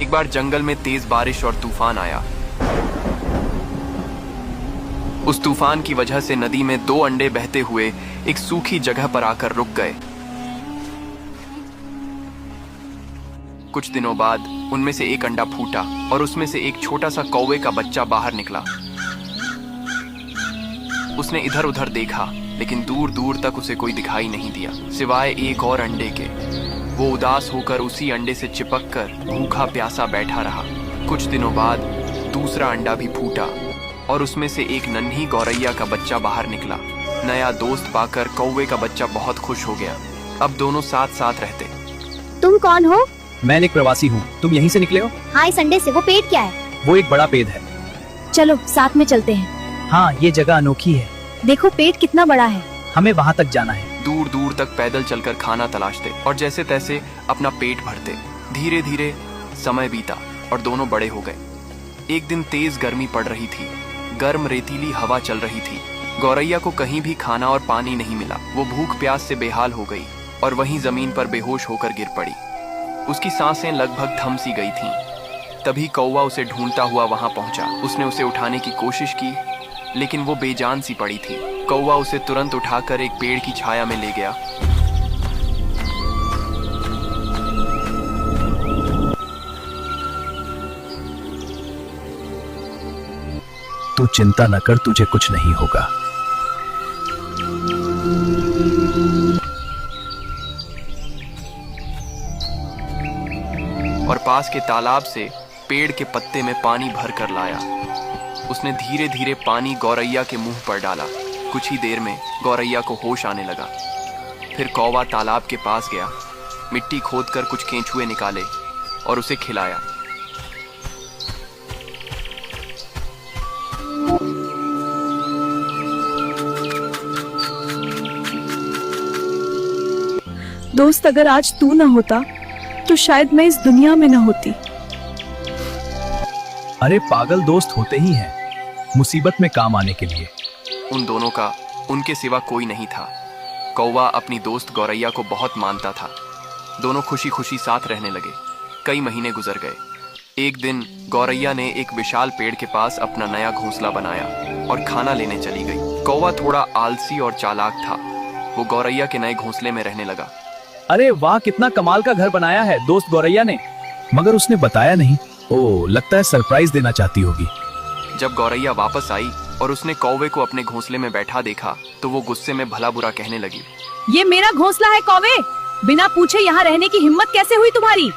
एक बार जंगल में तेज बारिश और तूफान आया। उस तूफान की वजह से नदी में 2 अंडे बहते हुए एक सूखी जगह पर आकर रुक गए। कुछ दिनों बाद उनमें से एक अंडा फूटा और उसमें से एक छोटा सा कौवे का बच्चा बाहर निकला। उसने इधर उधर देखा, लेकिन दूर दूर तक उसे कोई दिखाई नहीं दिया सिवाय एक और अंडे के। वो उदास होकर उसी अंडे से चिपक कर भूखा प्यासा बैठा रहा। कुछ दिनों बाद दूसरा अंडा भी फूटा और उसमें से एक नन्ही गौरैया का बच्चा बाहर निकला। नया दोस्त पाकर कौवे का बच्चा बहुत खुश हो गया। अब दोनों साथ साथ रहते। तुम कौन हो? मैं एक प्रवासी हूँ। तुम यहीं से निकले हो? हाँ, इस अंडे से। वो पेड़ क्या है? वो एक बड़ा पेड़ है। चलो साथ में चलते हैं। हाँ, ये जगह अनोखी है। देखो पेड़ कितना बड़ा है। हमें वहाँ तक जाना है। दूर दूर तक पैदल चलकर खाना तलाशते और जैसे तैसे अपना पेट भरते। धीरे धीरे समय बीता और दोनों बड़े हो गए। एक दिन तेज गर्मी पड़ रही थी। गर्म रेतीली हवा चल रही थी। गौरैया को कहीं भी खाना और पानी नहीं मिला। वो भूख प्यास से बेहाल हो गई और वहीं जमीन पर बेहोश होकर गिर पड़ी। उसकी सांसें लगभग थम सी गई थीं। तभी कौवा उसे ढूंढता हुआ वहां पहुंचा। उसने उसे उठाने की कोशिश की, लेकिन वो बेजान सी पड़ी थी। कौवा उसे तुरंत उठाकर एक पेड़ की छाया में ले गया। तू चिंता न कर, तुझे कुछ नहीं होगा। और पास के तालाब से पेड़ के पत्ते में पानी भर कर लाया। उसने धीरे धीरे पानी गौरैया के मुंह पर डाला। कुछ ही देर में गौरैया को होश आने लगा। फिर कौवा तालाब के पास गया, मिट्टी खोदकर कुछ केंचुए निकाले और उसे खिलाया। दोस्त, अगर आज तू ना होता तो शायद मैं इस दुनिया में ना होती। अरे पागल, दोस्त होते ही हैं मुसीबत में काम आने के लिए। उन दोनों का उनके सिवा कोई नहीं था। कौवा अपनी दोस्त गौरैया को बहुत मानता था। दोनों खुशी खुशी साथ रहने लगे। कई महीने गुजर गए। एक दिन गौरैया ने एक विशाल पेड़ के पास अपना नया घोंसला बनाया और खाना लेने चली गई। कौवा थोड़ा आलसी और चालाक था। वो गौरैया के नए घोंसले में रहने लगा। अरे वाह, कितना कमाल का घर बनाया है दोस्त गौरैया ने। मगर उसने बताया नहीं। ओह, लगता है सरप्राइज देना चाहती होगी। जब गौरैया वापस आई और उसने कौवे को अपने घोंसले में बैठा देखा तो वो गुस्से में भला बुरा कहने लगी। ये मेरा घोंसला है कौवे, बिना पूछे यहाँ रहने की हिम्मत कैसे हुई तुम्हारी?